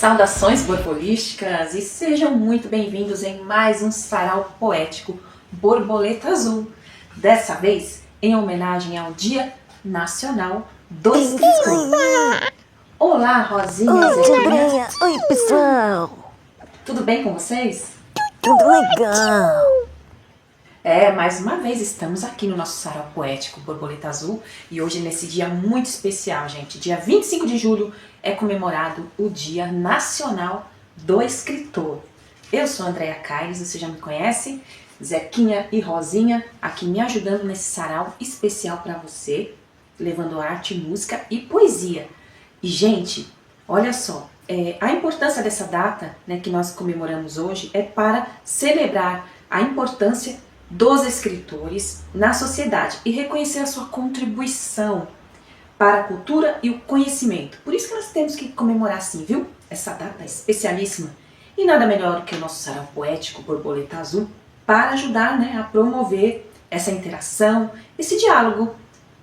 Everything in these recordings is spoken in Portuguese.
Saudações borbolísticas e sejam muito bem-vindos em mais um sarau poético Borboleta Azul. Dessa vez em homenagem ao Dia Nacional do Escritor. Olá, Rosinha. Oi, Sobrinha. Oi, pessoal. Tudo bem com vocês? Tudo legal. Mais uma vez estamos aqui no nosso sarau poético Borboleta Azul e hoje nesse dia muito especial, gente. Dia 25 de julho é comemorado o Dia Nacional do Escritor. Eu sou a Andréia Caires, você já me conhece, Zequinha e Rosinha aqui me ajudando nesse sarau especial para você, levando arte, música e poesia. E, gente, olha só, a importância dessa data, né, que nós comemoramos hoje é para celebrar a importância dos escritores na sociedade e reconhecer a sua contribuição para a cultura e o conhecimento. Por isso que nós temos que comemorar assim, viu? Essa data especialíssima. E nada melhor que o nosso sarau poético Borboleta Azul para ajudar, né, a promover essa interação, esse diálogo,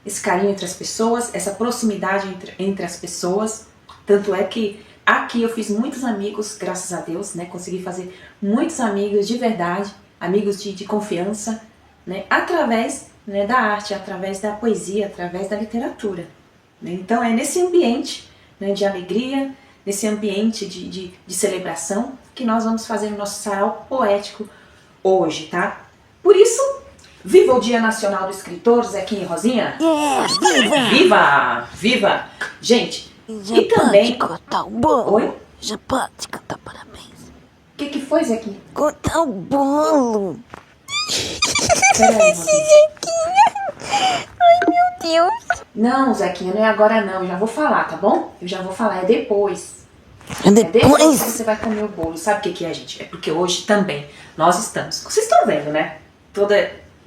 esse carinho entre as pessoas, essa proximidade entre as pessoas. Tanto é que aqui eu fiz muitos amigos, graças a Deus, né? Consegui fazer muitos amigos de verdade, amigos de confiança, né? Através, né, da arte, através da poesia, através da literatura. Né? Então é nesse ambiente, né, de alegria, nesse ambiente de celebração que nós vamos fazer o nosso sarau poético hoje, tá? Por isso, viva o Dia Nacional do Escritor, Zequinha e Rosinha! Viva! Viva! Viva! Gente, Já e também... pode cortar o bolo? Oi? Já pode cantar parabéns. O que foi, Zequinha? Cortar o bolo. Peraí, Rosinha. Ai, meu Deus. Não, Zequinha, não é agora não. Eu já vou falar, tá bom? Eu já vou falar, é depois. É É depois que depois? você vai comer o bolo. Sabe o que é, gente? É porque hoje também nós estamos... Vocês estão vendo, né? Todos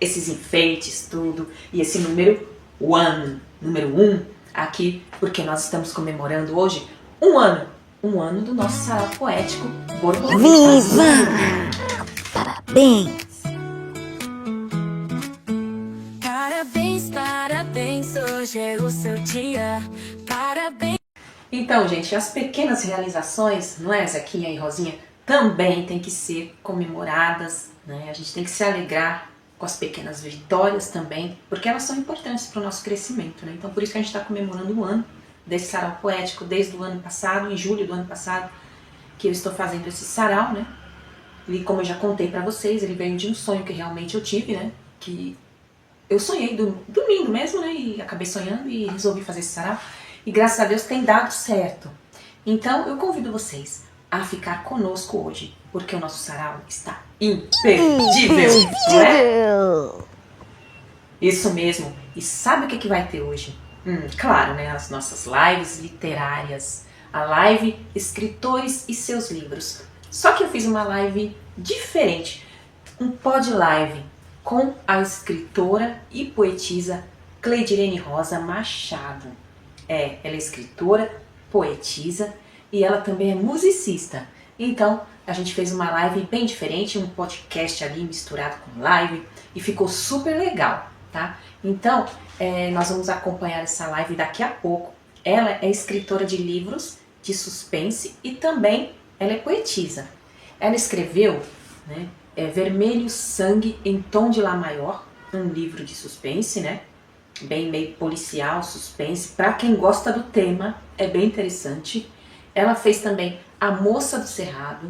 esses enfeites, tudo. E esse número 1 aqui, porque nós estamos comemorando hoje um ano do nosso sarau poético Borboleta Azul. Viva! Parabéns. Parabéns, parabéns, hoje é o seu dia. Parabéns. Então, gente, as pequenas realizações, não é, Zequinha e Rosinha, também tem que ser comemoradas, né? A gente tem que se alegrar com as pequenas vitórias também, porque elas são importantes para o nosso crescimento, né? Então, por isso que a gente está comemorando um ano desse sarau poético, desde o ano passado, em julho do ano passado, que eu estou fazendo esse sarau, né? E como eu já contei para vocês, ele veio de um sonho que realmente eu tive, né? Que eu sonhei dormindo mesmo, né? E acabei sonhando e resolvi fazer esse sarau. E graças a Deus tem dado certo. Então eu convido vocês a ficar conosco hoje, porque o nosso sarau está imperdível, não é? Isso mesmo. E sabe o que vai ter hoje? Claro, né? As nossas lives literárias. A live Escritores e Seus Livros. Só que eu fiz uma live diferente. Um pod live com a escritora e poetisa Cleidirene Rosa Machado. Ela é escritora, poetisa e ela também é musicista. Então, a gente fez uma live bem diferente, um podcast ali misturado com live e ficou super legal, tá? Então, nós vamos acompanhar essa live daqui a pouco. Ela é escritora de livros de suspense e também ela é poetisa. Ela escreveu, né, Vermelho Sangue em Tom de Lá Maior, um livro de suspense, né? Bem meio policial, suspense. Para quem gosta do tema, é bem interessante. Ela fez também A Moça do Cerrado,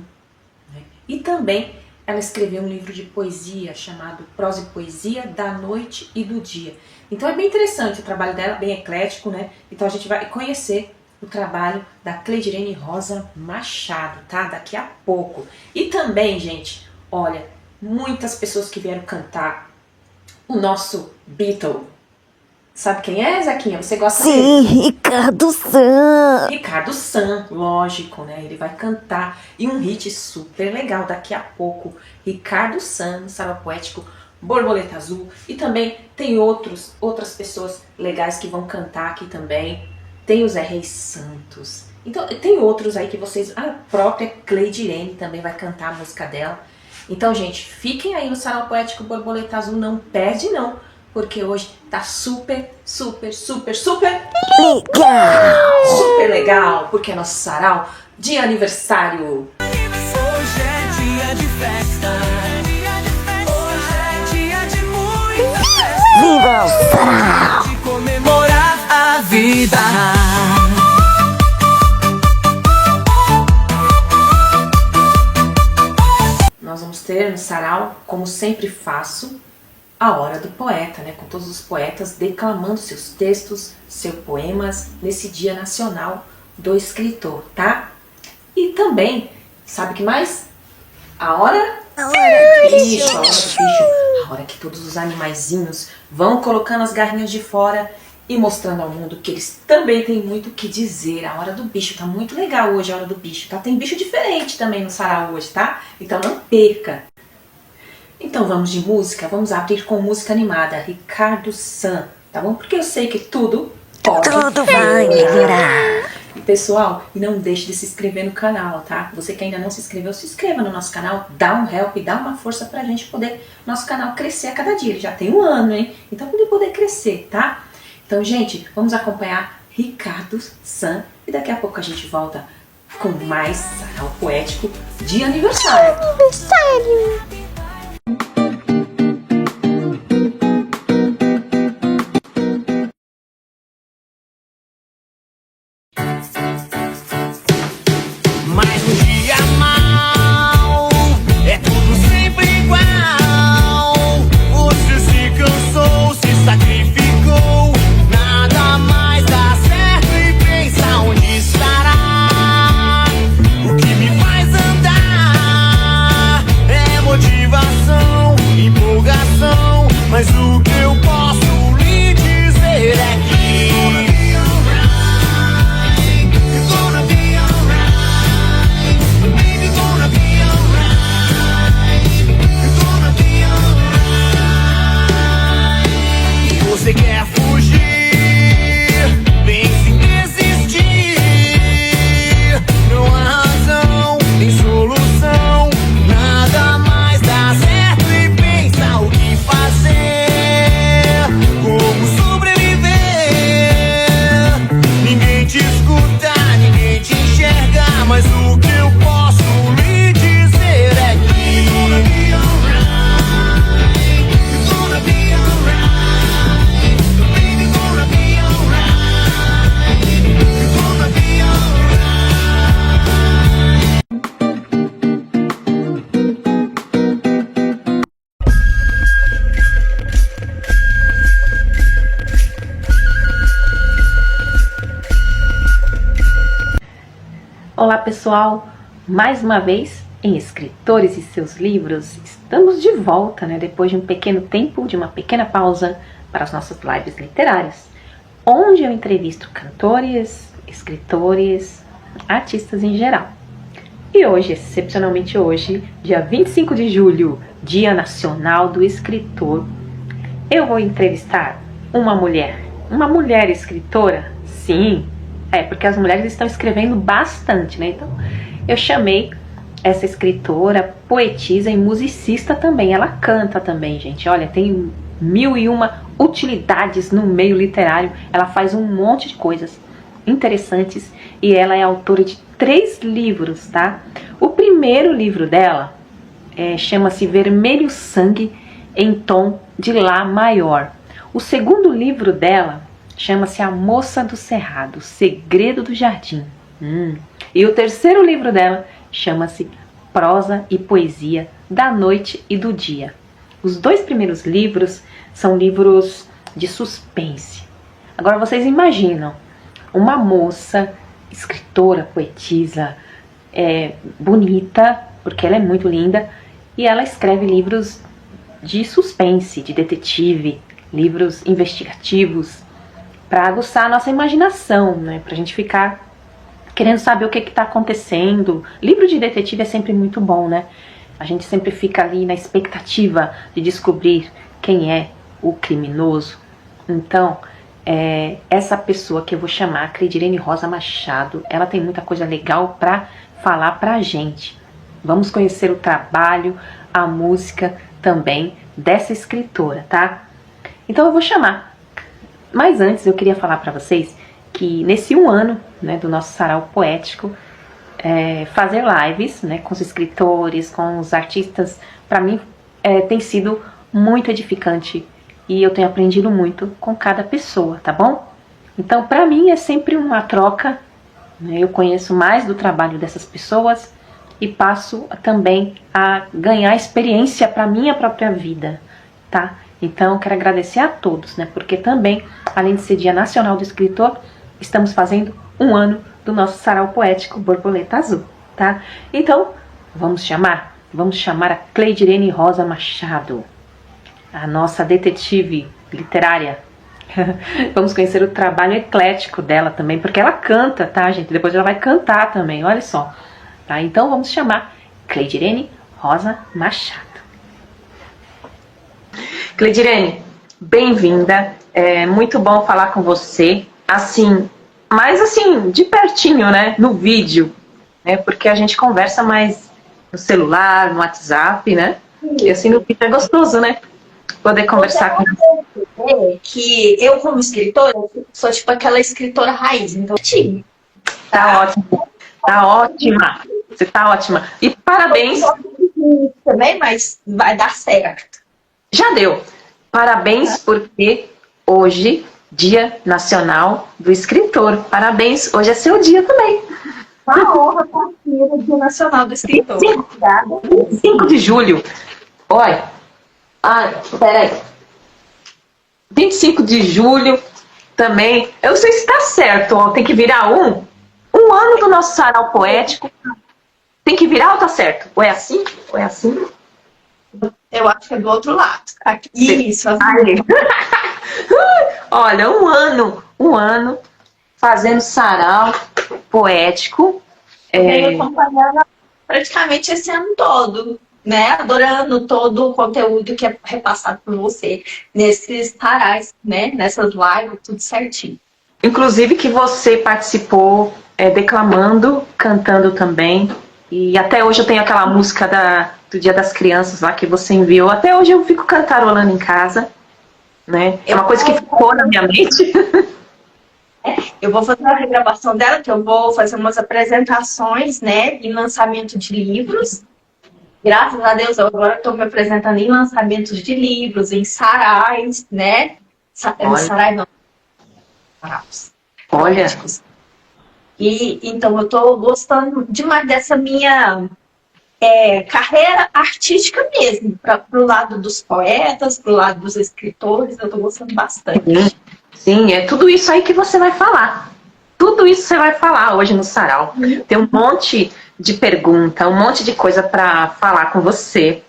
né? E também ela escreveu um livro de poesia chamado Prosa e Poesia da Noite e do Dia. Então é bem interessante o trabalho dela, bem eclético, né? Então a gente vai conhecer o trabalho da Cleidirene Rosa Machado, tá? Daqui a pouco. E também, gente, olha, muitas pessoas que vieram cantar o nosso Beatle. Sabe quem é, Zequinha? Você gosta dele? Sim, Ricardo San. Ricardo San, lógico, né? Ele vai cantar. E um hit super legal daqui a pouco. Ricardo San, no sarau poético Borboleta Azul. E também tem outras pessoas legais que vão cantar aqui também. Tem o Zé Reis Santos. Então, tem outros aí que vocês... A própria Cleidirene também vai cantar a música dela. Então, gente, fiquem aí no sarau poético Borboleta Azul. Não perde, não. porque hoje tá super, super, super, super, Legal! super legal, porque é nosso sarau de aniversário. Hoje é dia de festa. Hoje é dia de muita festa. Viva o sarau! De comemorar a vida. Nós vamos ter no sarau, como sempre faço, a hora do poeta, né? Com todos os poetas declamando seus textos, seus poemas nesse Dia Nacional do Escritor, tá? E também, sabe o que mais? A hora do bicho, a hora do bicho, a hora que todos os animaizinhos vão colocando as garrinhas de fora e mostrando ao mundo que eles também têm muito o que dizer. A hora do bicho, tá muito legal hoje a hora do bicho, tá? Tem bicho diferente também no sarau hoje, tá? Então não perca! Então vamos de música, vamos abrir com música animada, Ricardo San, tá bom? Porque eu sei que tudo pode Tudo vai melhorar. E pessoal, não deixe de se inscrever no canal, tá? Você que ainda não se inscreveu, se inscreva no nosso canal, dá um help, dá uma força pra gente poder, nosso canal crescer a cada dia. Ele já tem 1 ano, hein? Então pra ele poder crescer, tá? Então, gente, vamos acompanhar Ricardo San e daqui a pouco a gente volta com mais sarau poético de aniversário. Aniversário! Mais um dia mal, é tudo sempre igual. Você se cansou, se sacrificou, nada mais dá certo e pensa onde estará. O que me faz andar é motivação, empolgação, mas o que eu posso lhe dizer é que você quer fugir, pense em desistir. Não há razão, nem solução, nada mais dá certo e pensa o que fazer, como sobreviver. Ninguém te escuta, ninguém te enxerga, mas o que eu posso lhe dizer é que Olá pessoal, mais uma vez em Escritores e Seus Livros, estamos de volta, né, depois de um pequeno tempo, de uma pequena pausa para as nossas lives literárias, onde eu entrevisto cantores, escritores, artistas em geral. E hoje, excepcionalmente hoje, dia 25 de julho, Dia Nacional do Escritor, eu vou entrevistar uma mulher escritora, sim, porque as mulheres estão escrevendo bastante, né? Então, eu chamei essa escritora, poetisa e musicista também. Ela canta também, gente. Olha, tem 1001 utilidades no meio literário. Ela faz um monte de coisas interessantes e ela é autora de 3 livros, tá? O primeiro livro dela chama-se Vermelho Sangue em Tom de Lá Maior. O segundo livro dela chama-se A Moça do Cerrado, Segredo do Jardim. E o terceiro livro dela chama-se Prosa e Poesia da Noite e do Dia. Os 2 primeiros livros são livros de suspense. Agora vocês imaginam uma moça, escritora, poetisa, bonita, porque ela é muito linda, e ela escreve livros de suspense, de detetive, livros investigativos, para aguçar a nossa imaginação, né? Pra gente ficar querendo saber o que está acontecendo. Livro de detetive é sempre muito bom, né? A gente sempre fica ali na expectativa de descobrir quem é o criminoso. Então, essa pessoa que eu vou chamar, Cleidirene Rosa Machado, ela tem muita coisa legal para falar pra gente. Vamos conhecer o trabalho, a música também dessa escritora, tá? Então eu vou chamar. Mas antes eu queria falar para vocês que nesse 1 ano, né, do nosso sarau poético, fazer lives, né, com os escritores, com os artistas, para mim tem sido muito edificante e eu tenho aprendido muito com cada pessoa, tá bom? Então para mim é sempre uma troca, né, eu conheço mais do trabalho dessas pessoas e passo também a ganhar experiência para minha própria vida, tá? Então quero agradecer a todos, né, porque também, além de ser Dia Nacional do Escritor, estamos fazendo 1 ano do nosso sarau poético Borboleta Azul, tá? Então, vamos chamar a Cleidirene Rosa Machado, a nossa detetive literária. Vamos conhecer o trabalho eclético dela também, porque ela canta, tá, gente? Depois ela vai cantar também, olha só. Tá? Então, vamos chamar Cleidirene Rosa Machado. Cleidirene, bem-vinda. É muito bom falar com você, assim, mas assim, de pertinho, né, no vídeo, né, porque a gente conversa mais no celular, no WhatsApp, né, e assim no vídeo é gostoso, né, poder conversar com você. Que eu, como escritora, sou tipo aquela escritora raiz, então Tá ótimo, tá ótima, você tá ótima, e parabéns. Também, mas vai dar certo. Já deu, parabéns porque hoje, Dia Nacional do Escritor. Parabéns, hoje é seu dia também. Uma honra estar aqui no Dia Nacional do Escritor. 5 de julho. Olha. Peraí. 25 de julho também. Eu não sei se está certo, ó, tem que virar um ano do nosso sarau poético. Tem que virar ou tá certo? Ou é assim? Ou é assim? Eu acho que é do outro lado. Aqui, isso. Assim. Olha, um ano fazendo sarau poético. Venho acompanhando praticamente esse ano todo, né? Adorando todo o conteúdo que é repassado por você nesses sarais, né? Nessas lives, tudo certinho. Inclusive que você participou declamando, cantando também. E até hoje eu tenho aquela música do Dia das Crianças lá que você enviou. Até hoje eu fico cantarolando em casa. Né? É uma coisa que ficou na minha mente. Eu vou fazer uma regravação dela, que eu vou fazer umas apresentações, né, em lançamento de livros. Graças a Deus, eu agora estou me apresentando em lançamentos de livros, em sarais, né? Sarai não. Saraus. Olha. E então eu estou gostando demais dessa minha carreira artística mesmo, para o lado dos poetas, para o lado dos escritores, eu estou gostando bastante. Sim, é tudo isso aí que você vai falar. Tudo isso você vai falar hoje no sarau. Tem um monte de pergunta, um monte de coisa para falar com você.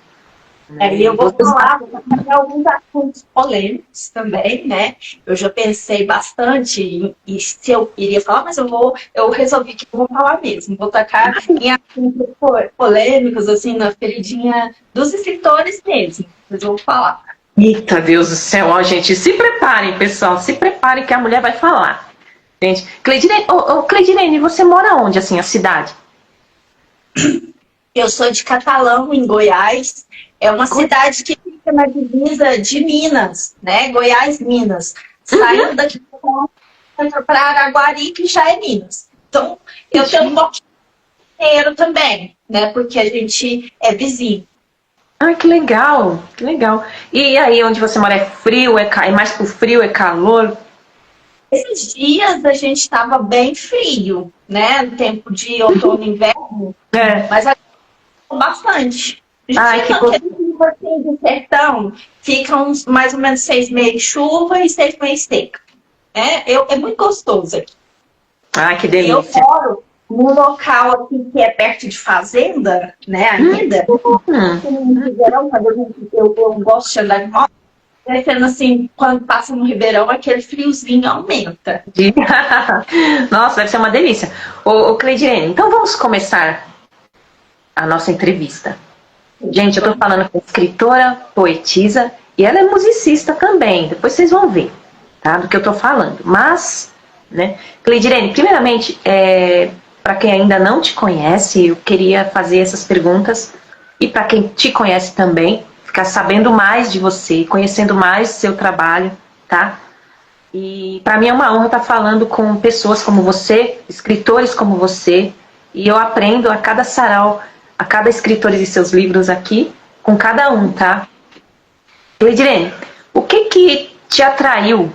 E eu vou falar de alguns assuntos polêmicos também, né? Eu já pensei bastante e se eu iria falar, mas eu resolvi que eu vou falar mesmo. Vou tacar em assuntos polêmicos, assim, na feridinha dos escritores mesmo. Mas eu vou falar. Eita, Deus do céu, ó, gente, se preparem, pessoal, se preparem que a mulher vai falar. Gente, Cleidirene, você mora onde, assim, a cidade? Eu sou de Catalão, em Goiás. É uma cidade que fica na divisa de Minas, né? Goiás, Minas. Saindo daqui para Araguari, que já é Minas. Então, eu tenho um pouquinho inteiro também, né? Porque a gente é vizinho. Ah, que legal, que legal. E aí, onde você mora, é frio, é mais pro frio, é calor? Esses dias a gente estava bem frio, né? No tempo de outono e inverno. Mas agora bastante. Ai, que assim, de sertão, ficam mais ou menos 6 meses chuva e 6 meses seca. É muito gostoso aqui. Ai, que delícia. Eu moro num local aqui que é perto de fazenda, né, ainda. No Ribeirão, quando eu gosto de andar de moto, sendo assim, quando passa no Ribeirão, aquele friozinho aumenta. Nossa, deve ser uma delícia. Ô Cleidirene, então vamos começar a nossa entrevista. Gente, eu tô falando com escritora, poetisa, e ela é musicista também. Depois vocês vão ver, tá, do que eu tô falando. Mas, né, Cleidirene, primeiramente, para quem ainda não te conhece, eu queria fazer essas perguntas. E para quem te conhece também, ficar sabendo mais de você, conhecendo mais do seu trabalho, tá? E para mim é uma honra estar falando com pessoas como você, escritores como você, e eu aprendo a cada sarau, a cada escritor de seus livros aqui, com cada um, tá? Cleidirene, o que te atraiu?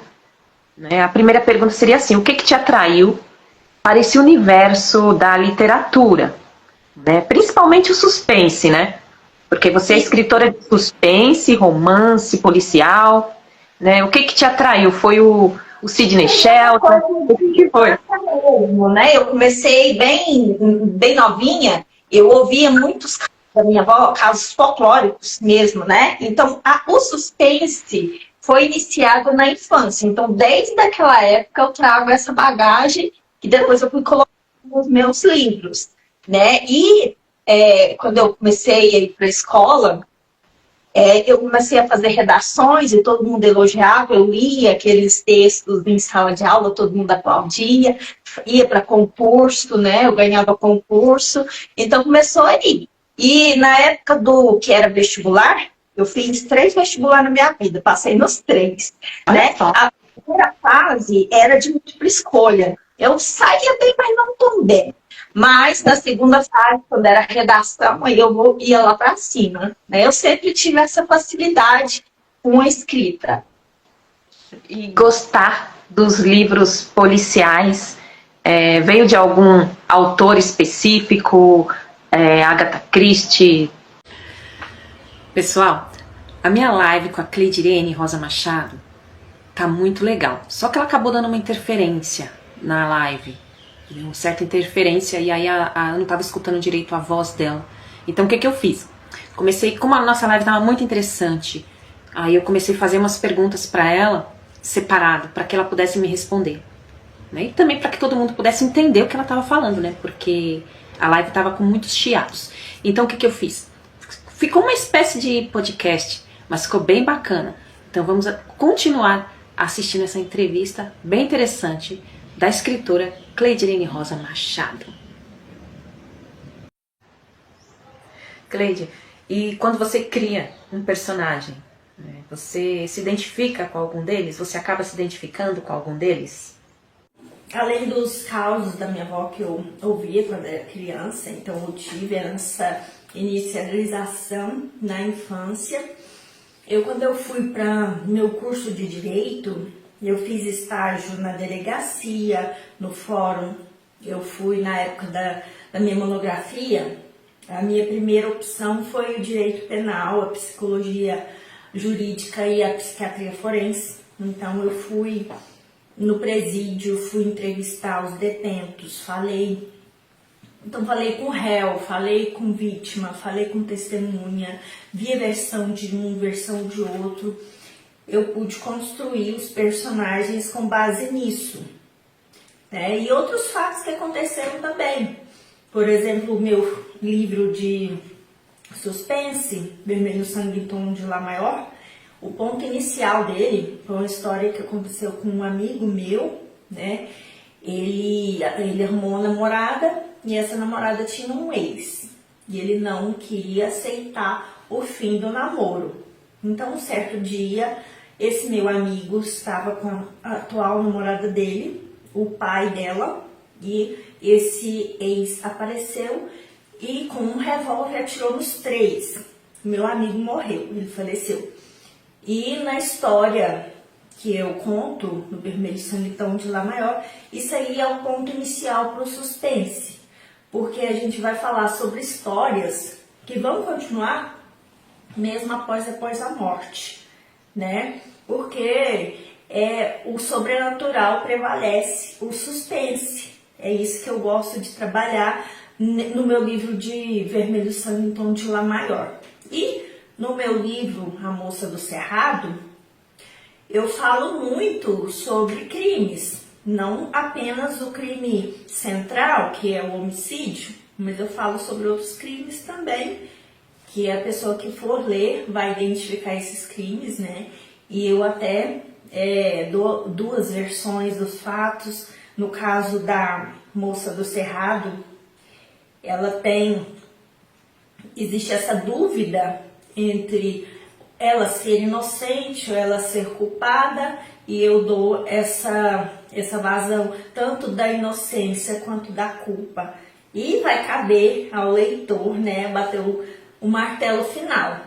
Né? A primeira pergunta seria assim, o que te atraiu para esse universo da literatura? Né? Principalmente o suspense, né? Porque você é escritora de suspense, romance, policial, né? O que te atraiu? Foi o Sidney Sheldon? O que foi? Né? Eu comecei bem novinha, eu ouvia muitos casos da minha avó, casos folclóricos mesmo, né? Então, o suspense foi iniciado na infância. Então, desde aquela época, eu trago essa bagagem que depois eu fui colocando nos meus livros, né? E quando eu comecei a ir para a escola, eu comecei a fazer redações e todo mundo elogiava, eu lia aqueles textos em sala de aula, todo mundo aplaudia, ia para concurso, né? Eu ganhava concurso, então começou aí. E na época do que era vestibular, eu fiz 3 vestibulares na minha vida, passei nos 3, né? A primeira fase era de múltipla escolha. Eu saía bem, mas não tão bem. Mas na segunda fase, quando era redação, aí eu ia lá para cima, né? Eu sempre tive essa facilidade com a escrita. E gostar dos livros policiais veio de algum autor específico, Agatha Christie? Pessoal, a minha live com a Cleidirene Rosa Machado tá muito legal. Só que ela acabou dando uma interferência na live. Uma certa interferência, e aí eu não estava escutando direito a voz dela. Então o que eu fiz? Como a nossa live estava muito interessante, aí eu comecei a fazer umas perguntas para ela, separado, para que ela pudesse me responder. Né? E também para que todo mundo pudesse entender o que ela estava falando, né? Porque a live estava com muitos chiados. Então o que eu fiz? Ficou uma espécie de podcast, mas ficou bem bacana. Então vamos continuar assistindo essa entrevista bem interessante da escritora Cleidirene Rosa Machado. Cleide, e quando você cria um personagem, né, você se identifica com algum deles? Você acaba se identificando com algum deles? Além dos causos da minha avó que eu ouvia quando era criança, então eu tive essa inicialização na infância. Quando eu fui para meu curso de Direito, eu fiz estágio na delegacia, no fórum. Eu fui na época da minha monografia. A minha primeira opção foi o direito penal, a psicologia jurídica e a psiquiatria forense. Então eu fui no presídio, fui entrevistar os detentos, falei com réu, falei com vítima, falei com testemunha, vi a versão de um, versão de outro. Eu pude construir os personagens com base nisso, né? E outros fatos que aconteceram também. Por exemplo, o meu livro de suspense, Vermelho Sangue em Tom de Lá Maior, o ponto inicial dele foi uma história que aconteceu com um amigo meu, né? Ele arrumou uma namorada e essa namorada tinha um ex. E ele não queria aceitar o fim do namoro. Então, um certo dia, esse meu amigo estava com a atual namorada dele, o pai dela, e esse ex apareceu e com um revólver atirou nos 3. Meu amigo morreu, ele faleceu. E na história que eu conto, no Vermelho Sangue Tom de Lá Maior, isso aí é o ponto inicial para o suspense. Porque a gente vai falar sobre histórias que vão continuar mesmo após a morte, né? Porque o sobrenatural prevalece, o suspense. É isso que eu gosto de trabalhar no meu livro de Vermelho Sangue em Tom de Lá Maior. E no meu livro A Moça do Cerrado, eu falo muito sobre crimes. Não apenas o crime central, que é o homicídio, mas eu falo sobre outros crimes também, que a pessoa que for ler vai identificar esses crimes, né? E eu até dou 2 versões dos fatos. No caso da Moça do Cerrado, existe essa dúvida entre ela ser inocente ou ela ser culpada, e eu dou essa vazão tanto da inocência quanto da culpa. E vai caber ao leitor, né, bater o martelo final.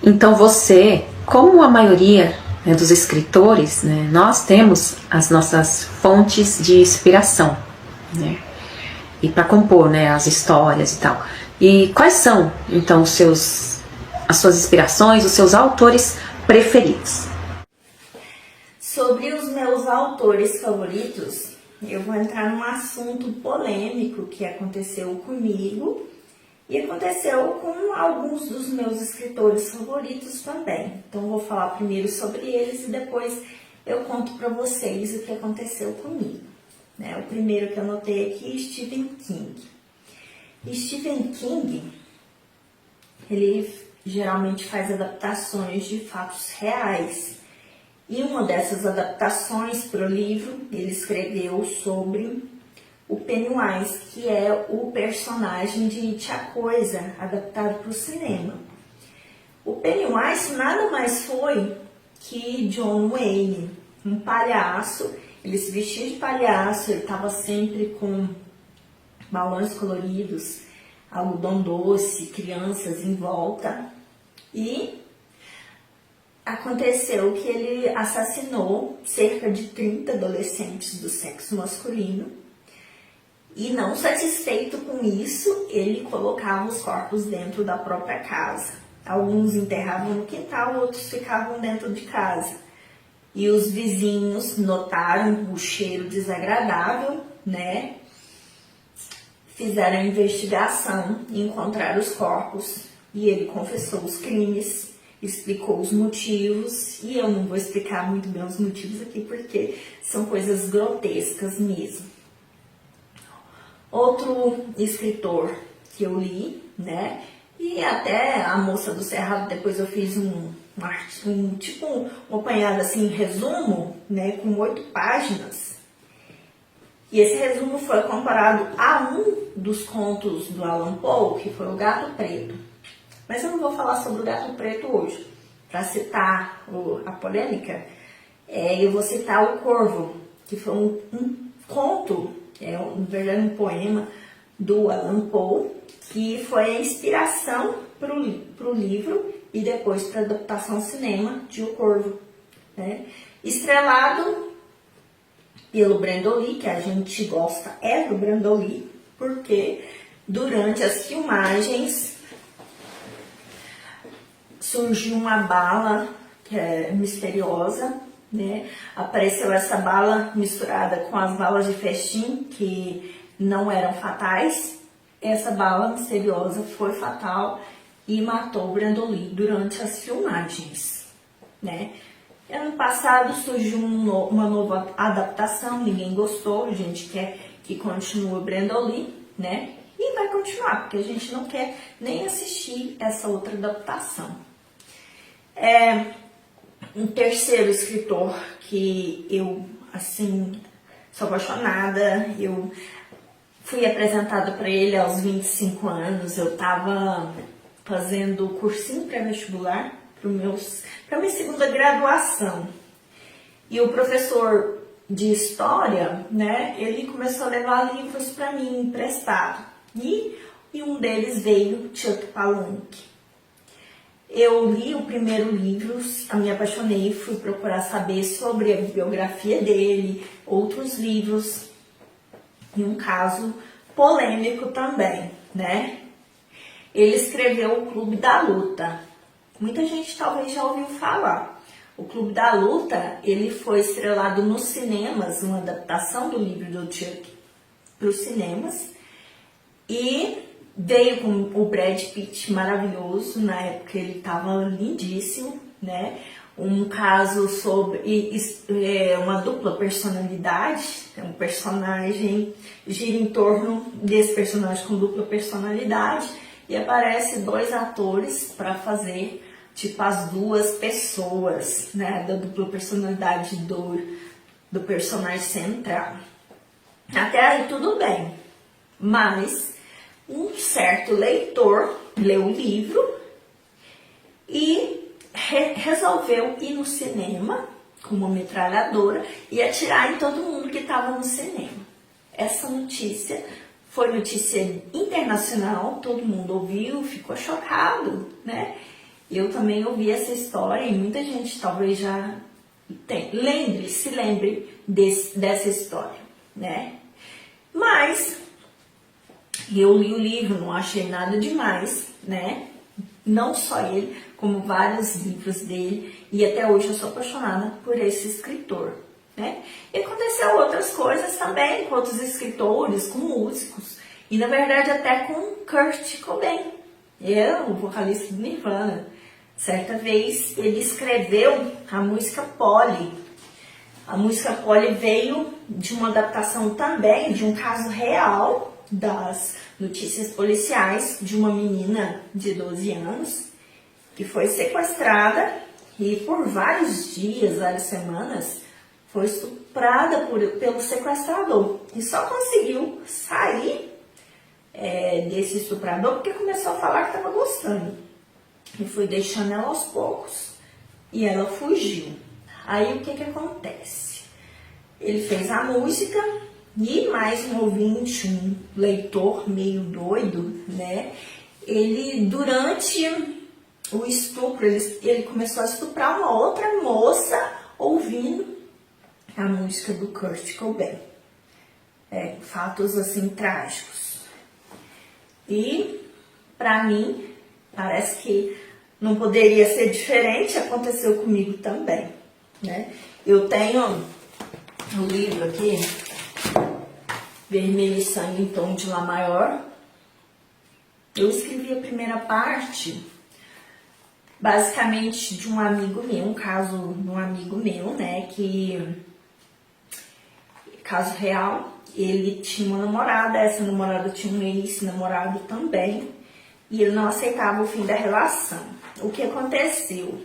Então você, como a maioria, né, dos escritores, né, nós temos as nossas fontes de inspiração, né, e para compor, né, as histórias e tal. E quais são, então, as suas inspirações, os seus autores preferidos? Sobre os meus autores favoritos, eu vou entrar num assunto polêmico que aconteceu comigo e aconteceu com alguns dos meus escritores favoritos também. Então vou falar primeiro sobre eles e depois eu conto para vocês o que aconteceu comigo. Né? O primeiro que eu anotei aqui é Stephen King. Stephen King, ele geralmente faz adaptações de fatos reais. E uma dessas adaptações para o livro, ele escreveu sobre o Pennywise, que é o personagem de It a Coisa, adaptado para o cinema. O Pennywise nada mais foi que John Wayne, um palhaço. Ele se vestia de palhaço, ele estava sempre com balões coloridos, algodão doce, crianças em volta. E aconteceu que ele assassinou cerca de 30 adolescentes do sexo masculino. E não satisfeito com isso, ele colocava os corpos dentro da própria casa. Alguns enterravam no quintal, outros ficavam dentro de casa. E os vizinhos notaram o cheiro desagradável, né? Fizeram a investigação e encontraram os corpos. E ele confessou os crimes, explicou os motivos. E eu não vou explicar muito bem os motivos aqui, porque são coisas grotescas mesmo. Outro escritor que eu li, né? E até a Moça do Cerrado, depois eu fiz um apanhado assim, resumo, né? Com 8 páginas. E esse resumo foi comparado a um dos contos do Allan Poe, que foi O Gato Preto. Mas eu não vou falar sobre o Gato Preto hoje. Para citar a polêmica, eu vou citar O Corvo, que foi um conto, um verdadeiro poema do Allan Poe, que foi a inspiração para o livro e depois para a adaptação ao cinema de O Corvo. Né? Estrelado pelo Brandon Lee, que a gente gosta do Brandon Lee, porque durante as filmagens surgiu uma bala que é misteriosa, né? Apareceu essa bala misturada com as balas de festim, que não eram fatais. Essa bala misteriosa foi fatal e matou o Brandon Lee durante as filmagens, né? Ano passado surgiu uma nova adaptação, ninguém gostou, a gente quer que continue o Brandon Lee, né? E vai continuar, porque a gente não quer nem assistir essa outra adaptação. Um terceiro escritor que eu, assim, sou apaixonada, eu fui apresentada para ele aos 25 anos, eu estava fazendo cursinho pré-vestibular para minha segunda graduação. E o professor de história, né, ele começou a levar livros para mim emprestado. E um deles veio Chuck Palahniuk. Eu li o primeiro livro, me apaixonei, fui procurar saber sobre a biografia dele, outros livros, e um caso polêmico também, né? Ele escreveu O Clube da Luta. Muita gente talvez já ouviu falar. O Clube da Luta, ele foi estrelado nos cinemas, uma adaptação do livro do Chuck para os cinemas, e veio com o Brad Pitt maravilhoso, na época ele estava lindíssimo, né? Um caso sobre uma dupla personalidade, um personagem gira em torno desse personagem com dupla personalidade e aparece 2 atores para fazer tipo as 2 pessoas, né? Da dupla personalidade do personagem central. Até aí tudo bem, mas um certo leitor leu o livro e resolveu ir no cinema com uma metralhadora e atirar em todo mundo que estava no cinema. Essa notícia foi notícia internacional, todo mundo ouviu, ficou chocado, né? Eu também ouvi essa história e muita gente talvez já se lembre dessa história, né? Mas eu li o livro, não achei nada demais, né? Não só ele, como vários livros dele, e até hoje eu sou apaixonada por esse escritor, né? E aconteceu outras coisas também com outros escritores, com músicos, e na verdade até com Kurt Cobain, o vocalista do Nirvana. Certa vez ele escreveu a música Polly. A música Polly veio de uma adaptação também de um caso real das notícias policiais de uma menina de 12 anos que foi sequestrada e por vários dias, várias semanas, foi estuprada pelo sequestrador e só conseguiu sair desse estuprador porque começou a falar que estava gostando. E foi deixando ela aos poucos e ela fugiu. Aí o que acontece? Ele fez a música e mais um ouvinte, um leitor meio doido, né? Ele, durante o estupro, ele começou a estuprar uma outra moça ouvindo a música do Kurt Cobain. Fatos assim trágicos. E, pra mim, parece que não poderia ser diferente, aconteceu comigo também, né? Eu tenho um livro aqui, Vermelho e Sangue em Tom de Lá Maior. Eu escrevi a primeira parte, basicamente de um amigo meu, um caso de um amigo meu, né? Caso real, ele tinha uma namorada, essa namorada tinha um ex-namorado também, e ele não aceitava o fim da relação. O que aconteceu?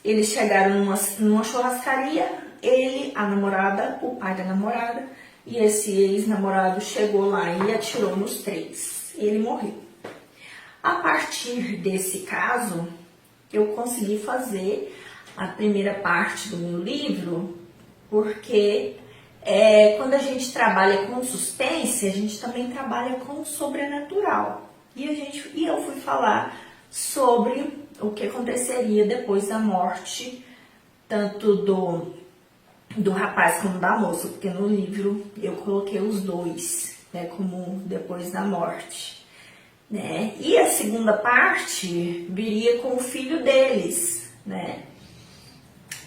Eles chegaram numa churrascaria, ele, a namorada, o pai da namorada, e esse ex-namorado chegou lá e atirou nos três. Ele morreu. A partir desse caso, eu consegui fazer a primeira parte do meu livro, porque quando a gente trabalha com suspense, a gente também trabalha com o sobrenatural. E eu fui falar sobre o que aconteceria depois da morte, tanto do rapaz como da moça, porque no livro eu coloquei os dois, né, como depois da morte, né? E a segunda parte viria com o filho deles, né?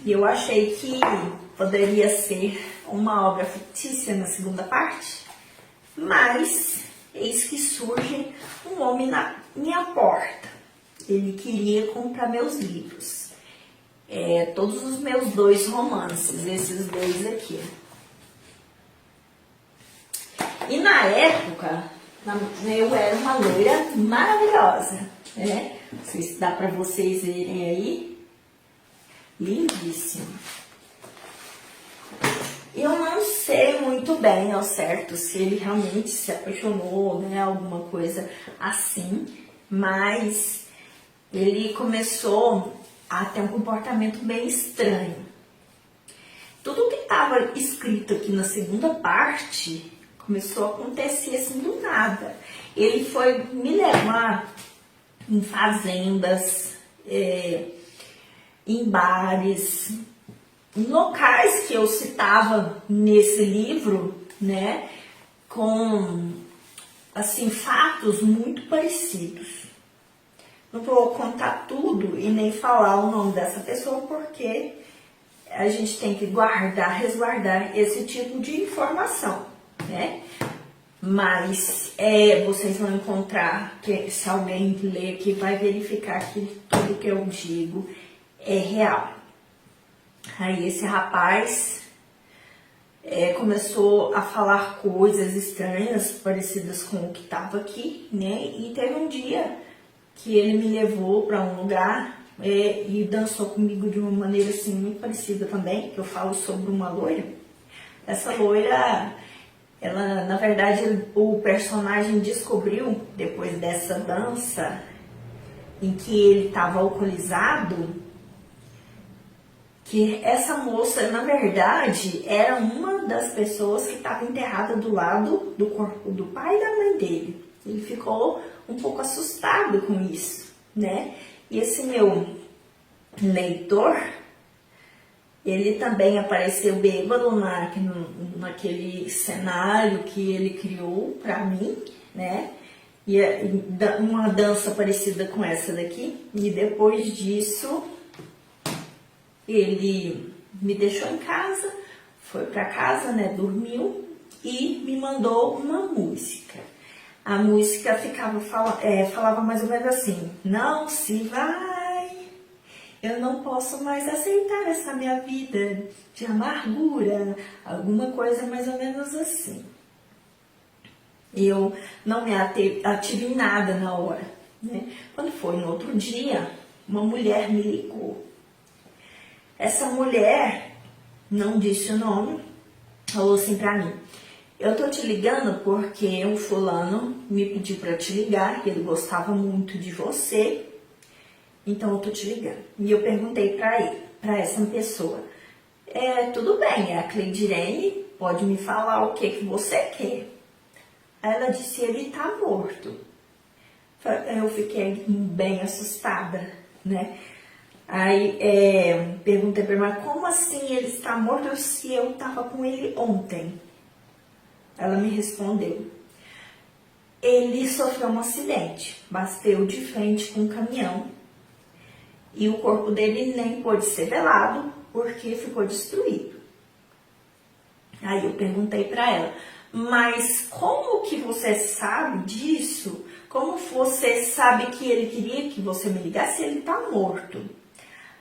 E eu achei que poderia ser uma obra fictícia na segunda parte, mas eis que surge um homem na minha porta. Ele queria comprar meus livros. Todos os meus 2 romances, esses 2 aqui. E na época, eu era uma loira maravilhosa, né? Não sei se dá pra vocês verem aí. Lindíssima. Eu não sei muito bem ao certo se ele realmente se apaixonou, né? Alguma coisa assim, mas ele começou a ter um comportamento bem estranho. Tudo que estava escrito aqui na segunda parte começou a acontecer assim do nada. Ele foi me levar em fazendas, em bares, em locais que eu citava nesse livro, né, com assim fatos muito parecidos. Não vou contar tudo e nem falar o nome dessa pessoa, porque a gente tem que resguardar esse tipo de informação, né? Mas vocês vão encontrar, que se alguém ler aqui, vai verificar que tudo que eu digo é real. Aí esse rapaz começou a falar coisas estranhas, parecidas com o que estava aqui, né? E teve um dia que ele me levou para um lugar e dançou comigo de uma maneira assim muito parecida também, que eu falo sobre uma loira. Essa loira, ela, na verdade, o personagem descobriu, depois dessa dança, em que ele estava alcoolizado, que essa moça, na verdade, era uma das pessoas que estava enterrada do lado do corpo do pai e da mãe dele. Ele ficou um pouco assustado com isso, né? E esse meu leitor, ele também apareceu bêbado naquele cenário que ele criou para mim, né? E uma dança parecida com essa daqui. E depois disso, ele me deixou em casa, foi para casa, né? Dormiu e me mandou uma música. A música falava mais ou menos assim: não se vai, eu não posso mais aceitar essa minha vida de amargura, alguma coisa mais ou menos assim. Eu não me ative em nada na hora, né? Quando foi no outro dia, uma mulher me ligou. Essa mulher não disse o nome, falou assim pra mim: eu tô te ligando porque o fulano me pediu pra te ligar, que ele gostava muito de você, então eu tô te ligando. E eu perguntei pra essa pessoa: tudo bem, é a Cleidirene, pode me falar o que você quer? Ela disse: ele tá morto. Eu fiquei bem assustada, né? Aí perguntei pra ela: como assim ele está morto se eu tava com ele ontem? Ela me respondeu: ele sofreu um acidente, bateu de frente com um caminhão e o corpo dele nem pôde ser velado porque ficou destruído. Aí eu perguntei pra ela: mas como que você sabe disso? Como você sabe que ele queria que você me ligasse se ele tá morto?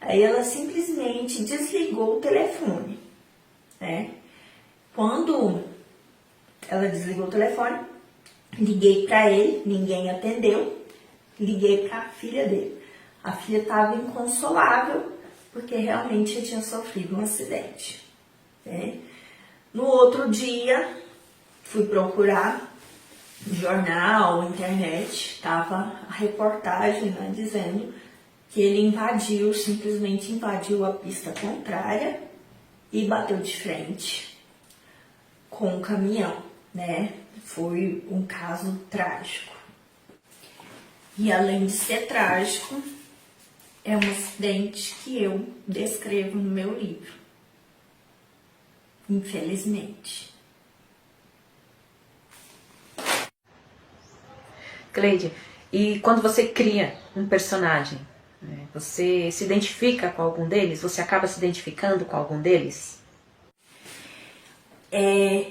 Aí ela simplesmente desligou o telefone, né? Quando ela desligou o telefone, liguei para ele, ninguém atendeu, liguei para a filha dele. A filha estava inconsolável, porque realmente tinha sofrido um acidente, né? No outro dia, fui procurar jornal, internet, estava a reportagem, né, dizendo que ele simplesmente invadiu a pista contrária e bateu de frente com um caminhão, né? Foi um caso trágico. E além de ser trágico, é um acidente que eu descrevo no meu livro. Infelizmente. Cleide, e quando você cria um personagem, né, você se identifica com algum deles? Você acaba se identificando com algum deles?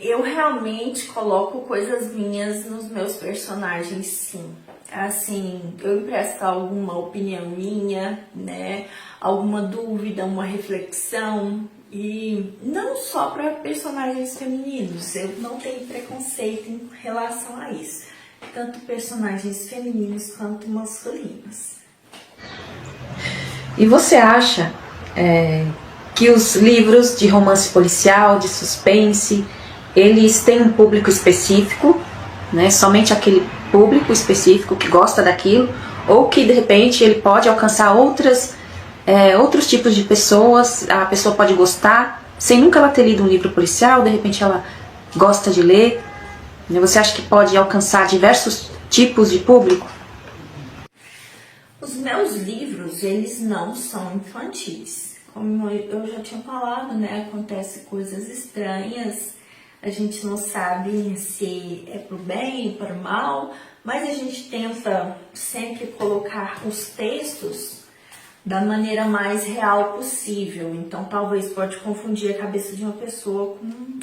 Eu realmente coloco coisas minhas nos meus personagens, sim. Assim, eu empresto alguma opinião minha, né? Alguma dúvida, uma reflexão. E não só para personagens femininos, eu não tenho preconceito em relação a isso. Tanto personagens femininos quanto masculinos. E você acha que os livros de romance policial, de suspense, eles têm um público específico, né? Somente aquele público específico que gosta daquilo, ou que de repente ele pode alcançar outros tipos de pessoas, a pessoa pode gostar, sem nunca ela ter lido um livro policial, de repente ela gosta de ler, né? Você acha que pode alcançar diversos tipos de público? Os meus livros, eles não são infantis. Como eu já tinha falado, né? Acontecem coisas estranhas, a gente não sabe se é pro bem ou pro mal, mas a gente tenta sempre colocar os textos da maneira mais real possível. Então, talvez pode confundir a cabeça de uma pessoa com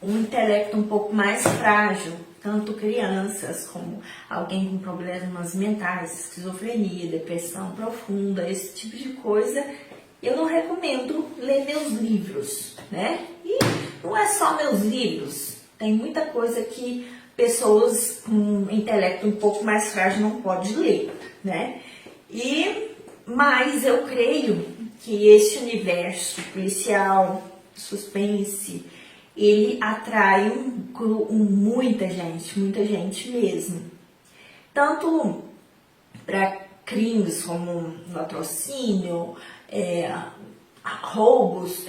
um intelecto um pouco mais frágil, tanto crianças como alguém com problemas mentais, esquizofrenia, depressão profunda, esse tipo de coisa. Eu não recomendo ler meus livros, né? E não é só meus livros, tem muita coisa que pessoas com um intelecto um pouco mais frágil não podem ler, né? Mas eu creio que esse universo policial, suspense, ele atrai muita gente mesmo. Tanto para crimes como latrocínio, roubos,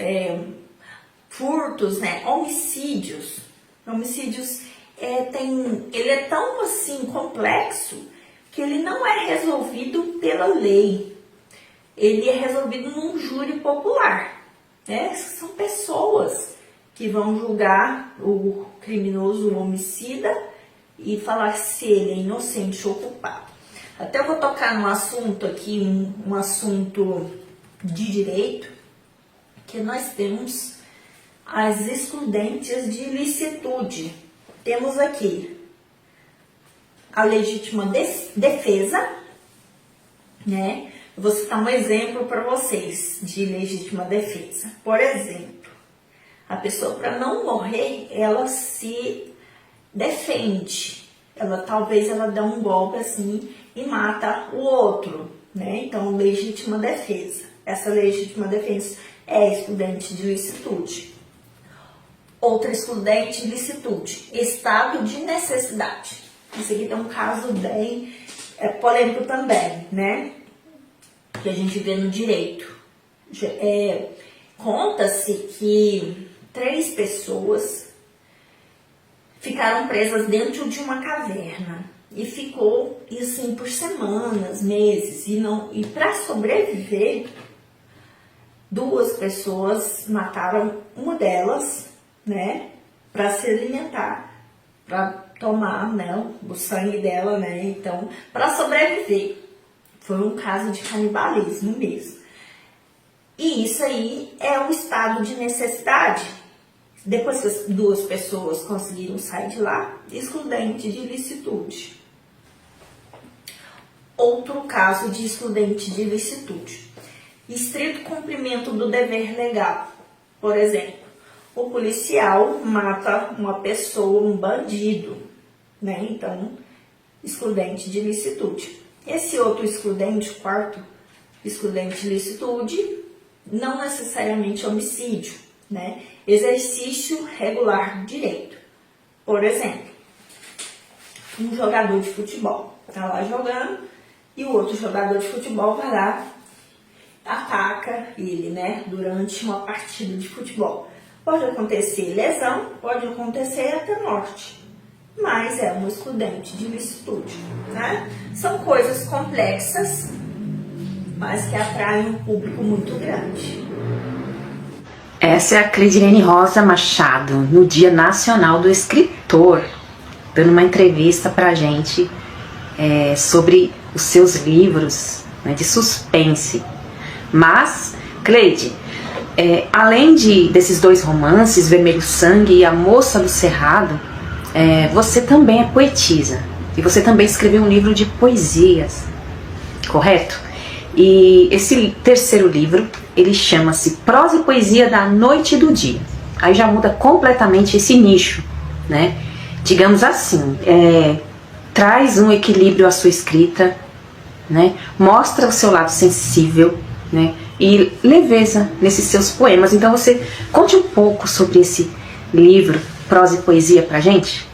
furtos, né? Homicídios. Homicídios ele é tão assim complexo que ele não é resolvido pela lei. Ele é resolvido num júri popular, né? São pessoas que vão julgar o criminoso, o homicida, e falar se ele é inocente ou culpado. Até eu vou tocar num assunto aqui, um assunto de direito, que nós temos as excludentes de ilicitude. Temos aqui a legítima defesa, né? Eu vou citar um exemplo para vocês de legítima defesa. Por exemplo, a pessoa, para não morrer, ela se defende. Talvez ela dê um golpe assim e mata o outro, né? Então, legítima defesa. Essa legítima defesa é excludente de ilicitude. Outra excludente de ilicitude, estado de necessidade. Esse aqui tem um caso bem polêmico também, né? Que a gente vê no direito. Conta-se que 3 pessoas ficaram presas dentro de uma caverna e ficou assim por semanas, meses, e para sobreviver, 2 pessoas mataram uma delas, né, para se alimentar, para tomar, né, o sangue dela, né? Então, para sobreviver. Foi um caso de canibalismo mesmo. E isso aí é um estado de necessidade. Depois que as 2 pessoas conseguiram sair de lá, excludente de ilicitude. Outro caso de excludente de ilicitude. Estrito cumprimento do dever legal. Por exemplo, o policial mata uma pessoa, um bandido, né? Então, excludente de ilicitude. Esse outro excludente, quarto excludente de ilicitude, não necessariamente homicídio, né? Exercício regular de direito. Por exemplo, um jogador de futebol está lá jogando e o outro jogador de futebol vai lá, ataca ele, né? Durante uma partida de futebol. Pode acontecer lesão, pode acontecer até morte, mas é um excludente de ilicitude, né? São coisas complexas, mas que atraem um público muito grande. Essa é a Cleidirene Rosa Machado, no Dia Nacional do Escritor, dando uma entrevista pra gente sobre os seus livros, né, de suspense. Mas, Cleide, além desses 2 romances, Vermelho Sangue e A Moça do Cerrado, você também é poetisa. E você também escreveu um livro de poesias, correto? E esse terceiro livro, ele chama-se Prosa e Poesia da Noite e do Dia. Aí já muda completamente esse nicho, né? Digamos assim, traz um equilíbrio à sua escrita, né? Mostra o seu lado sensível, né? E leveza nesses seus poemas. Então você conte um pouco sobre esse livro, Prosa e Poesia, pra gente.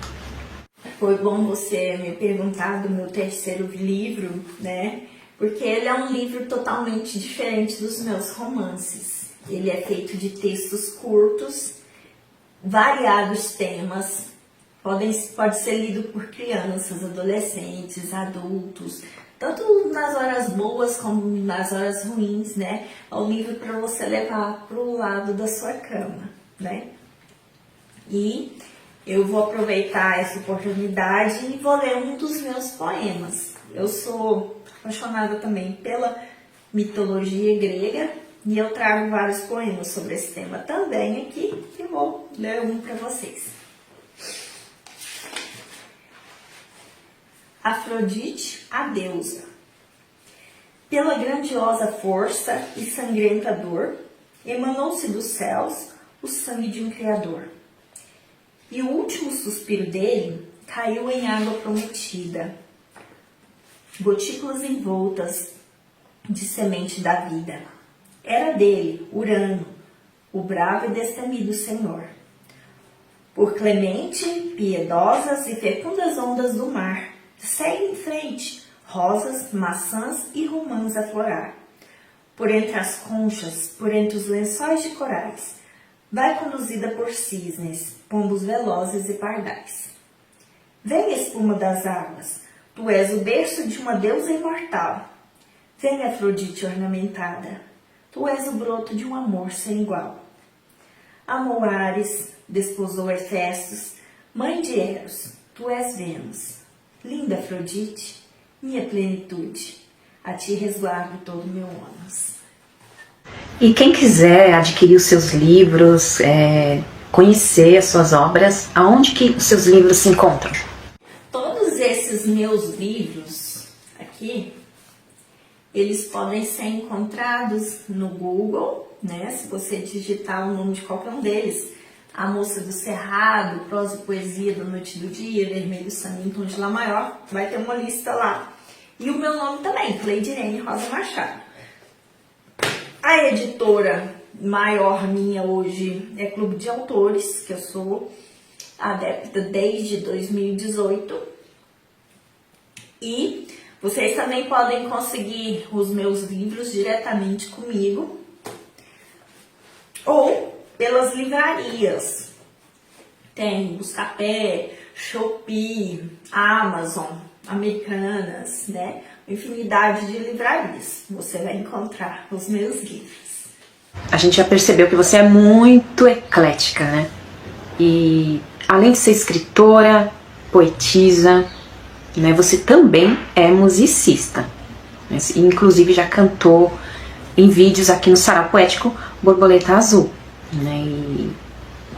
Foi bom você me perguntar do meu terceiro livro, né? Porque ele é um livro totalmente diferente dos meus romances. Ele é feito de textos curtos, variados temas, pode ser lido por crianças, adolescentes, adultos, tanto nas horas boas como nas horas ruins, né? É um livro para você levar para o lado da sua cama, né? E eu vou aproveitar essa oportunidade e vou ler um dos meus poemas. Eu sou apaixonada também pela mitologia grega e eu trago vários poemas sobre esse tema também aqui e vou ler um para vocês. Afrodite, a deusa. Pela grandiosa força e sangrenta dor, emanou-se dos céus o sangue de um Criador. E o último suspiro dele caiu em água prometida, gotículas envoltas de semente da vida. Era dele, Urano, o bravo e destemido Senhor. Por clemente, piedosas e fecundas ondas do mar, segue em frente, rosas, maçãs e romãs a florar. Por entre as conchas, por entre os lençóis de corais, vai conduzida por cisnes, pombos velozes e pardais. Vem, espuma das águas, tu és o berço de uma deusa imortal. Vem, Afrodite ornamentada, tu és o broto de um amor sem igual. Amou Ares, desposou Hefestos, mãe de Eros, tu és Vênus. Linda Afrodite, minha plenitude, a ti resguardo todo o meu ônus. E quem quiser adquirir os seus livros, conhecer as suas obras, aonde que os seus livros se encontram? Todos esses meus livros aqui, eles podem ser encontrados no Google, né? Se você digitar o nome de qualquer um deles, A Moça do Cerrado, Prosa e Poesia da Noite e do Dia, Vermelho Sangue em Tom de Lá Maior, vai ter uma lista lá. E o meu nome também, Cleidirene Rosa Machado. A editora maior minha hoje é Clube de Autores, que eu sou adepta desde 2018. E vocês também podem conseguir os meus livros diretamente comigo ou pelas livrarias. Tem Buscapé, Shopee, Amazon, Americanas, né? Infinidade de livrarias. Você vai encontrar os meus livros. A gente já percebeu que você é muito eclética, né? E além de ser escritora, poetisa, né, você também é musicista. Inclusive já cantou em vídeos aqui no Sarau Poético Borboleta Azul, né? E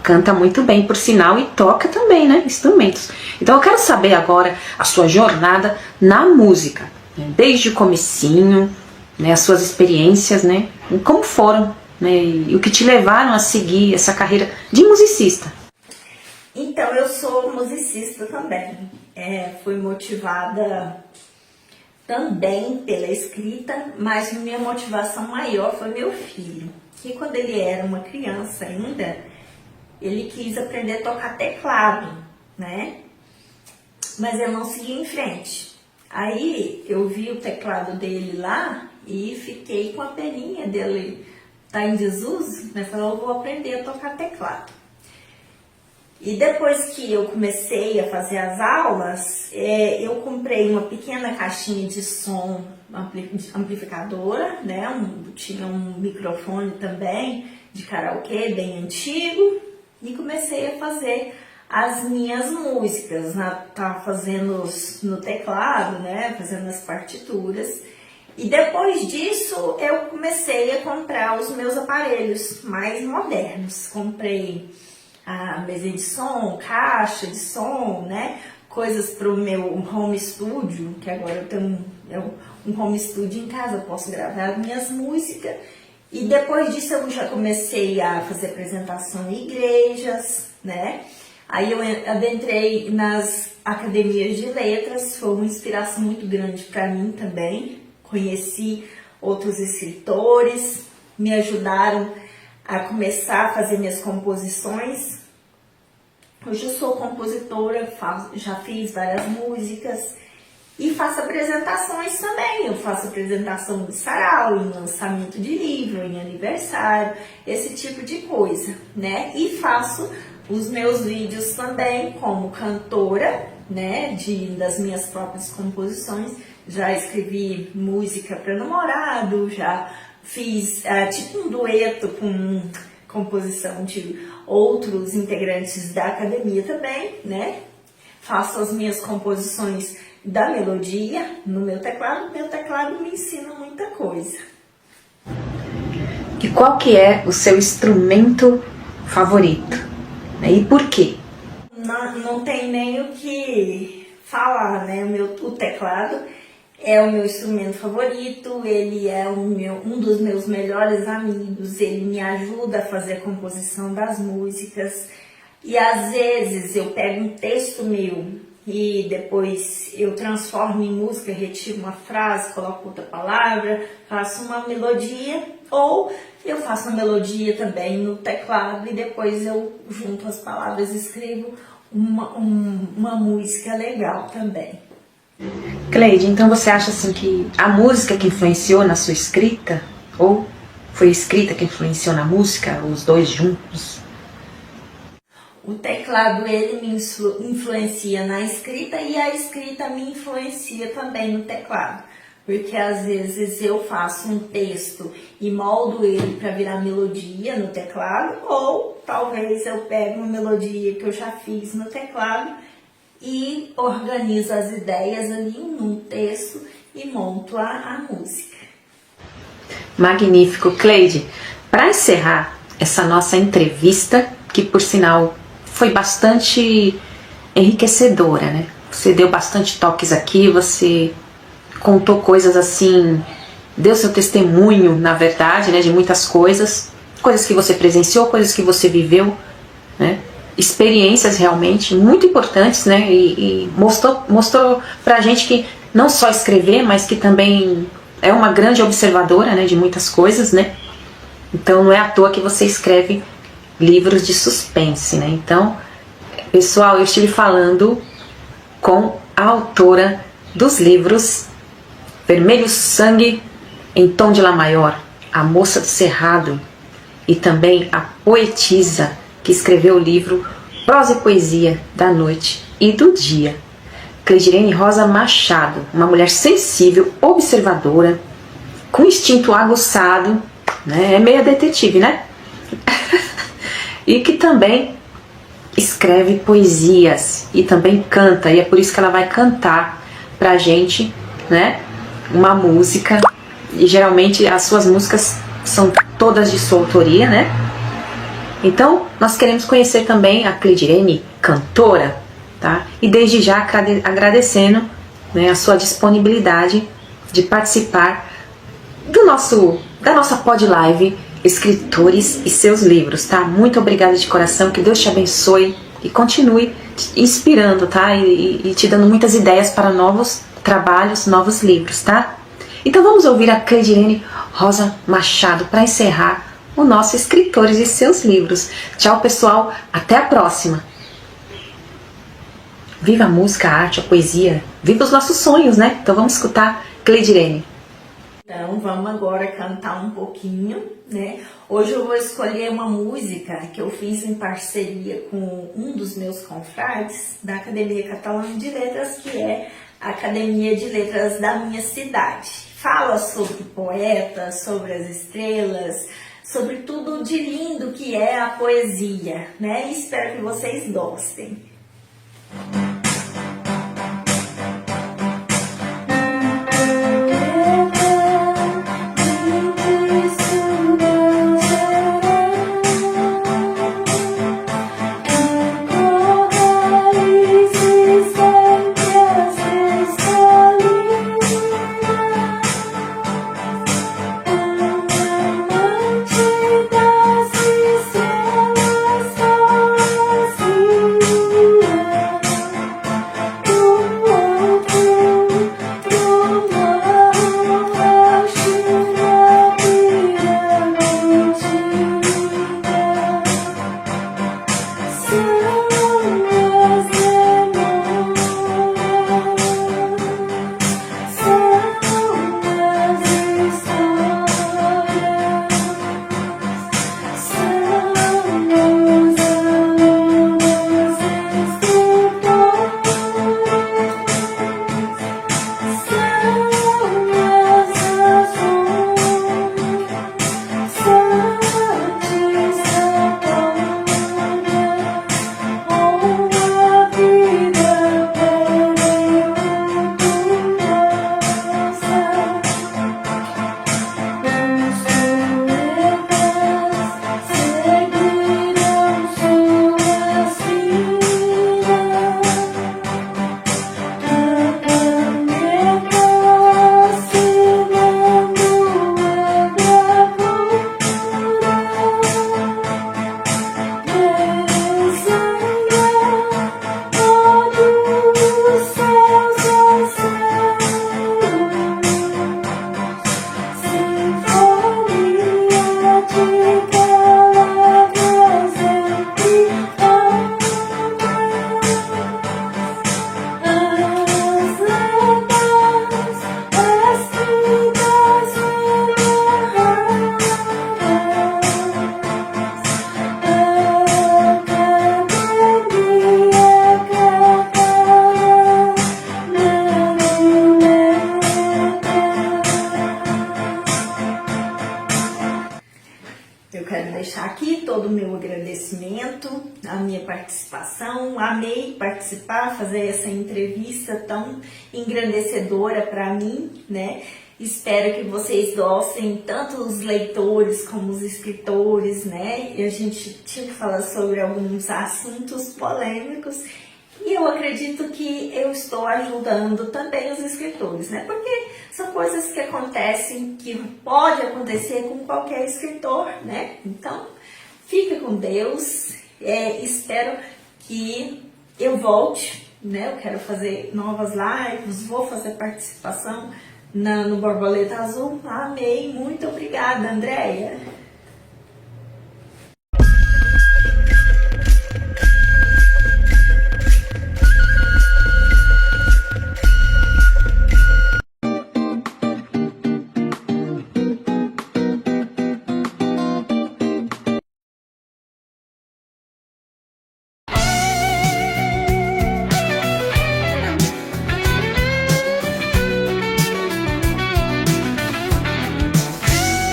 canta muito bem, por sinal, e toca também, né, instrumentos. Então eu quero saber agora a sua jornada na música, né, desde o comecinho, né, as suas experiências, né, e como foram, né, e o que te levaram a seguir essa carreira de musicista. Então, eu sou musicista também. Fui motivada também pela escrita, mas minha motivação maior foi meu filho, que quando ele era uma criança ainda, ele quis aprender a tocar teclado, né? Mas eu não segui em frente. Aí eu vi o teclado dele lá e fiquei com a peninha dele tá em desuso, né? Falei, eu vou aprender a tocar teclado. E depois que eu comecei a fazer as aulas, eu comprei uma pequena caixinha de som amplificadora, né? Tinha um microfone também de karaokê bem antigo e comecei a fazer as minhas músicas, tá fazendo no teclado, né? Fazendo as partituras. E depois disso eu comecei a comprar os meus aparelhos mais modernos. Comprei a mesa de som, caixa de som, né? Coisas para o meu home studio, que agora eu tenho um home studio em casa, eu posso gravar minhas músicas. E depois disso eu já comecei a fazer apresentação em igrejas, né? Aí eu adentrei nas academias de letras, foi uma inspiração muito grande para mim também. Conheci outros escritores, me ajudaram a começar a fazer minhas composições. Hoje eu sou compositora, já fiz várias músicas e faço apresentações também. Eu faço apresentação de sarau, em lançamento de livro, em aniversário, esse tipo de coisa, né? E faço os meus vídeos também como cantora, né? Das minhas próprias composições. Já escrevi música para namorado, já fiz tipo um dueto com composição de outros integrantes da academia também, né? Faço as minhas composições da melodia no meu teclado. Meu teclado me ensina muita coisa. E qual que é o seu instrumento favorito? E por quê? Não tem nem o que falar, né? O teclado é o meu instrumento favorito, ele é um dos meus melhores amigos, ele me ajuda a fazer a composição das músicas. E às vezes eu pego um texto meu e depois eu transformo em música, retiro uma frase, coloco outra palavra, faço uma melodia, ou eu faço uma melodia também no teclado e depois eu junto as palavras e escrevo uma música legal também. Cleide, então você acha assim que a música que influenciou na sua escrita, ou foi a escrita que influenciou na música, os dois juntos? O teclado, ele me influencia na escrita e a escrita me influencia também no teclado. Porque às vezes eu faço um texto e moldo ele para virar melodia no teclado, ou talvez eu pego uma melodia que eu já fiz no teclado e organizo as ideias ali num texto e monto a música. Magnífico, Cleide. Para encerrar essa nossa entrevista, que por sinal foi bastante enriquecedora, né? Você deu bastante toques aqui, você contou coisas assim, deu seu testemunho, na verdade, né, de muitas coisas, coisas que você presenciou, coisas que você viveu, né? Experiências realmente muito importantes, né? E mostrou pra gente que não só escrever, mas que também é uma grande observadora, né, de muitas coisas, né? Então não é à toa que você escreve livros de suspense, né? Então, pessoal, eu estive falando com a autora dos livros Vermelho Sangue em Tom de Lá Maior, A Moça do Cerrado, e também a poetisa que escreveu o livro Prosa e Poesia da Noite e do Dia, Cleidirene Rosa Machado, uma mulher sensível, observadora, com instinto aguçado, né? É meio detetive, né? E que também escreve poesias e também canta, e é por isso que ela vai cantar pra gente, né, uma música, e geralmente as suas músicas são todas de sua autoria, né? Então, nós queremos conhecer também a Cleidirene, cantora, tá? E desde já agradecendo, né, a sua disponibilidade de participar da nossa pod live Escritores e Seus Livros, tá? Muito obrigada de coração, que Deus te abençoe e continue te inspirando, tá? E te dando muitas ideias para novos trabalhos, novos livros, tá? Então vamos ouvir a Cleidirene Rosa Machado para encerrar o nosso Escritores e Seus Livros. Tchau, pessoal, até a próxima! Viva a música, a arte, a poesia, viva os nossos sonhos, né? Então vamos escutar Cleidirene. Então vamos agora cantar um pouquinho, né? Hoje eu vou escolher uma música que eu fiz em parceria com um dos meus confrades da Academia Catalana de Letras, que é a Academia de Letras da minha cidade. Fala sobre poetas, sobre as estrelas, sobre tudo de lindo que é a poesia, né? E espero que vocês gostem. a minha participação, amei participar, fazer essa entrevista tão engrandecedora para mim, né? Espero que vocês gostem, tanto os leitores como os escritores, né? E a gente tinha que falar sobre alguns assuntos polêmicos e eu acredito que eu estou ajudando também os escritores, né? Porque são coisas que acontecem, que pode acontecer com qualquer escritor, né? Então, fica com Deus, espero que eu volte, né? Eu quero fazer novas lives, vou fazer participação no Borboleta Azul. Amei, muito obrigada, Andréia.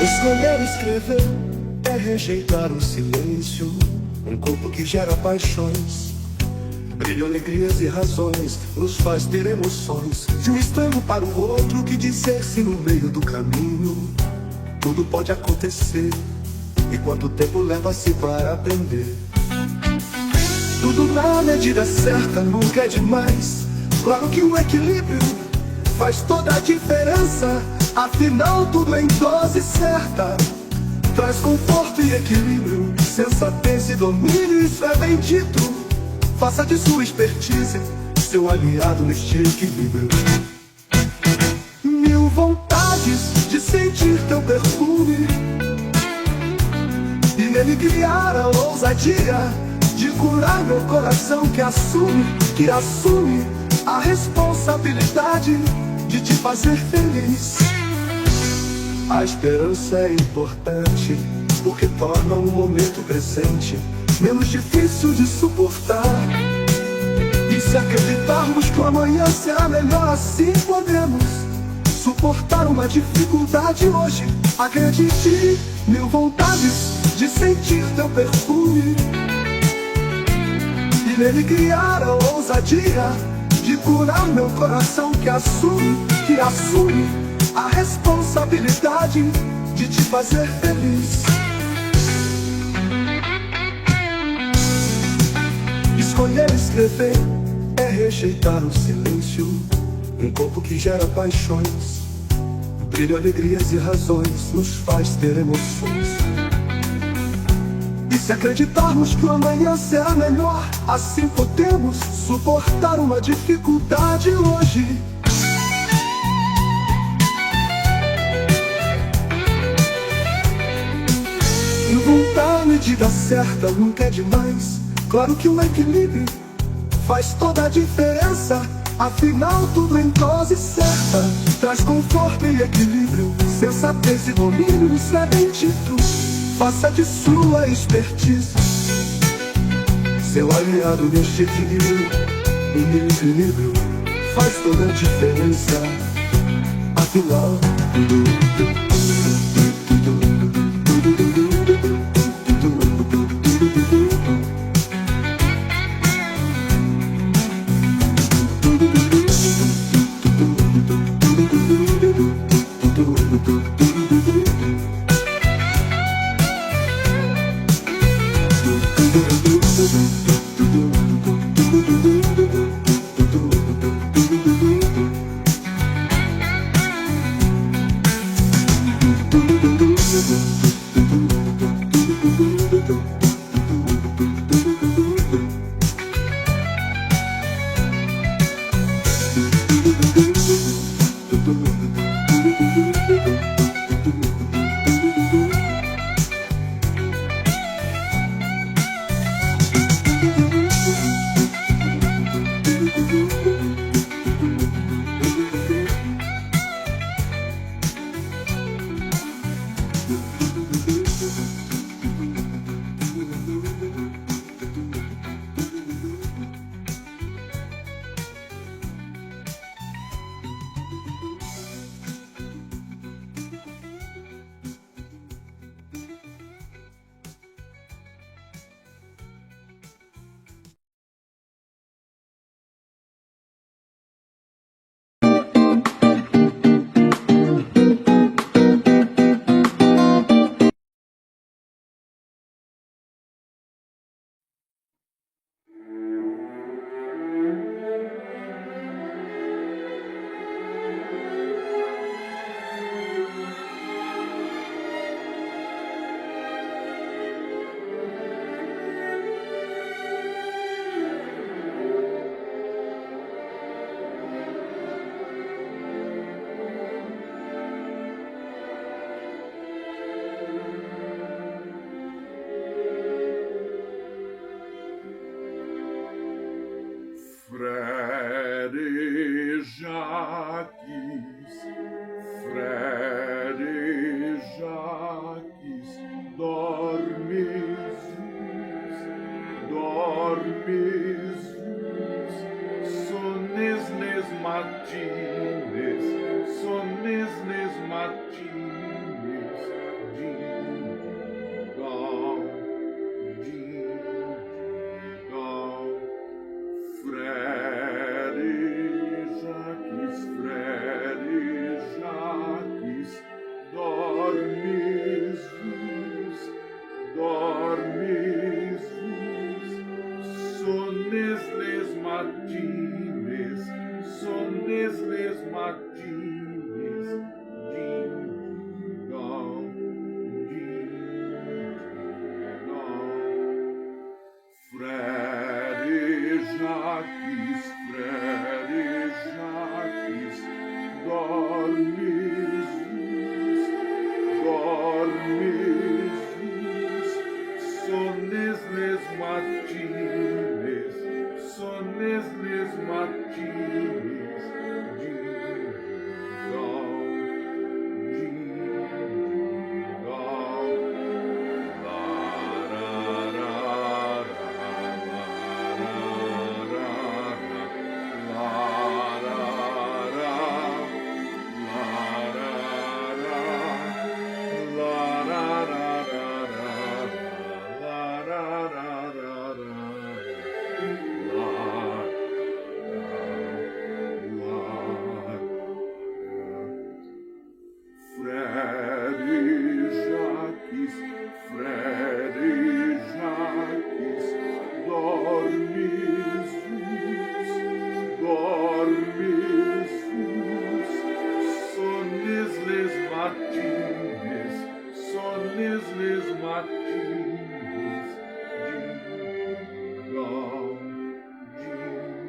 Escolher escrever é rejeitar o silêncio. Um corpo que gera paixões, brilho, alegrias e razões, nos faz ter emoções. De um estranho para o outro, que dizer-se no meio do caminho. Tudo pode acontecer, e quanto tempo leva-se para aprender? Tudo na medida certa, nunca é demais. Claro que o equilíbrio faz toda a diferença. Afinal, tudo em dose certa traz conforto e equilíbrio, sensatez e domínio, isso é bem dito. Faça de sua expertise seu aliado neste equilíbrio. Mil vontades de sentir teu perfume e nele criar a ousadia de curar meu coração que assume a responsabilidade de te fazer feliz. A esperança é importante, porque torna o momento presente menos difícil de suportar. E se acreditarmos que o amanhã será melhor, assim podemos suportar uma dificuldade hoje. Acredite, mil vontades de sentir teu perfume e nele criar a ousadia de curar meu coração que assume a responsabilidade de te fazer feliz. Escolher escrever é rejeitar o silêncio. Um corpo que gera paixões, brilho, alegrias e razões, nos faz ter emoções. E se acreditarmos que o amanhã será melhor, assim podemos suportar uma dificuldade hoje. Encontrar a medida certa nunca é demais. Claro que o equilíbrio faz toda a diferença. Afinal, tudo em dose certa traz conforto e equilíbrio, sensatez e domínio, isso é bem dito. Faça de sua expertise seu aliado neste equilíbrio. E o equilíbrio faz toda a diferença. Afinal, tudo Frere Jacques, Frere Jacques, dormes, dormes, sones les matines, sones les matines, ding-dong, ding-dong. Frere Jacques, dormes, dormes, sones les matines, sones les matines, ding-dong, ding-dong. Frere Jacques, dormes, dormes, sones les matines, sones les matines, ding-dong, ding-dong, Frere Jacques, dormes, dormes, sones les matines, sones les matines, ding-dong, ding-dong.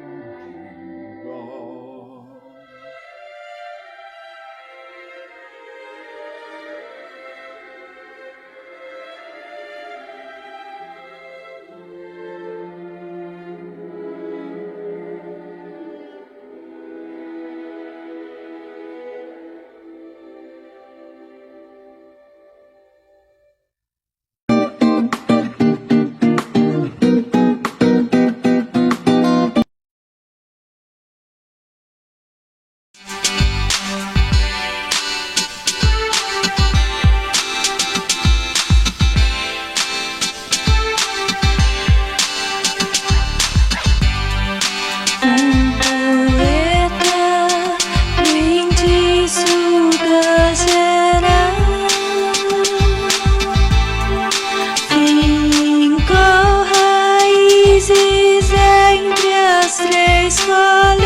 Fincou raízes entre as três colinas.